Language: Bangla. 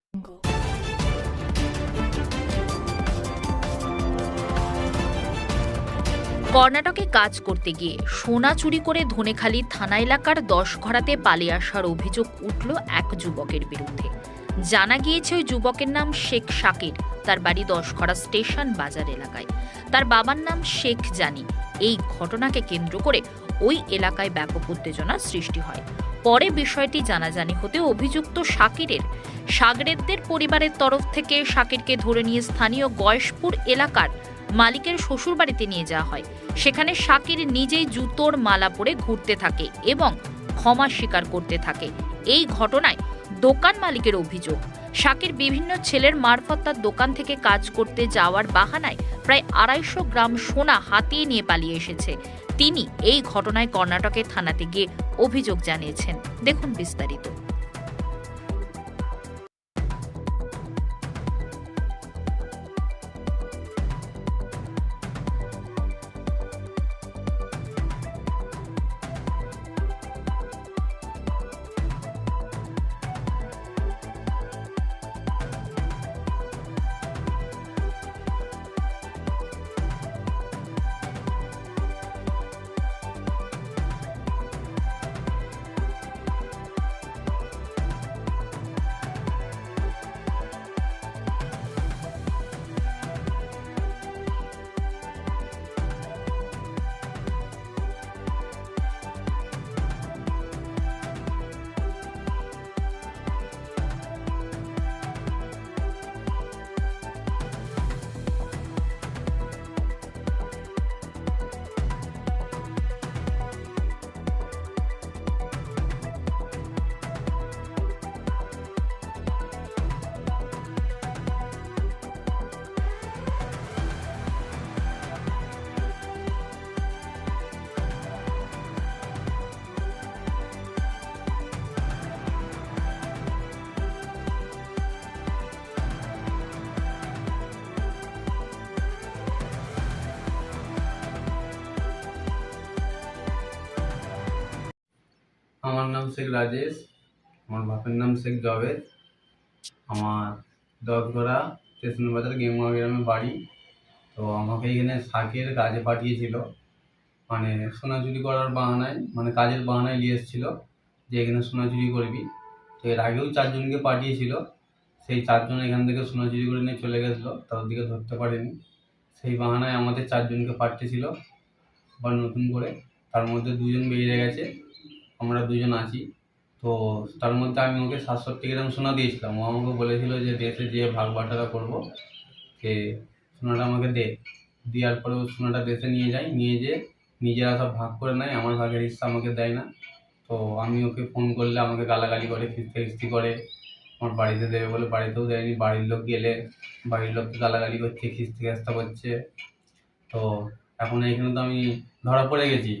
কর্ণাটকে কাজ করতে গিয়ে সোনা চুরি করে ধনেখালি থানা এলাকার 10 ঘরাতে পালিয়ে আসার অভিযোগ উঠল এক যুবকের বিরুদ্ধে। জানা গিয়েছে ওই যুবকের নাম শেখ শাকির, তার বাড়ি 10 ঘরা স্টেশন বাজার এলাকায়। তার বাবার নাম শেখ জানি। এই ঘটনাকে কেন্দ্র করে ওই এলাকায় ব্যাপক উত্তেজনা সৃষ্টি হয়। পরে বিষয়টি জানাজানি হতে অভিযুক্ত শাকিরের সাগরেদদের পরিবারের তরফ থেকে শাকিরকে ধরে নিয়ে স্থানীয় গয়েশপুর এলাকার মালিকের শ্বশুর বাড়িতে নিয়ে যাওয়া হয়। সেখানে শাকির নিজেই জুতোর মালা পরে ঘুরতে থাকে এবং ক্ষমা স্বীকার করতে থাকে। এই ঘটনায় দোকান মালিকের অভিযোগ, শাকির বিভিন্ন ছেলের মারফত তার দোকান থেকে কাজ করতে যাওয়ার বাহানায় প্রায় 250 গ্রাম সোনা হাতিয়ে নিয়ে পালিয়ে এসেছে। তিনি এই ঘটনায় কর্ণাটকের থানাতে গিয়ে অভিযোগ জানিয়েছেন। দেখুন বিস্তারিত। আমার নাম শেখ রাজেশ, আমার বাপের নাম শেখ জাভেদ। আমার 10 ঘরা স্টেশন বাজার গেমুয়া গ্রামে বাড়ি। তো আমাকে এখানে শাকের কাজে পাঠিয়েছিল, মানে সোনা চুরি করার বাহানায়, মানে কাজের বাহানায় নিয়ে এসেছিল যে এখানে সোনা চুরি করবি। তো এর আগেও 4 জনকে পাঠিয়েছিল, সেই 4 জন এখান থেকে সোনা চুরি করে নিয়ে চলে গেছিলো, তার দিকে ধরতে পারেনি। সেই বাহানায় আমাদের 4 জনকে পাঠিয়েছিল আবার নতুন করে। তার মধ্যে 2 জন বেরিয়ে গেছে, আমরা 2 জন আছি। তো তার মধ্যে আমি ওকে 67 গ্রাম সোনা দিয়েছিলাম। ও আমাকে বলেছিল যে দেশে যেয়ে ভাগ বাটোয়ারা করবো, যে সোনাটা আমাকে দে। দেওয়ার পরে ও সোনাটা দেশে নিয়ে যায়, নিয়ে যেয়ে নিজেরা সব ভাগ করে নেয়, আমার ভাগের হিস্সা আমাকে দেয় না। তো আমি ওকে ফোন করলে আমাকে গালাগালি করে, খিস্তি করে, আমার বাড়িতে দেবে বলে বাড়িতেও দেয়নি। বাড়ির লোক গেলে বাড়ির লোককে গালাগালি করছে, খিস্তি খাস্তা করছে। তো এখন এইখানে তো আমি ধরা পড়ে গেছি।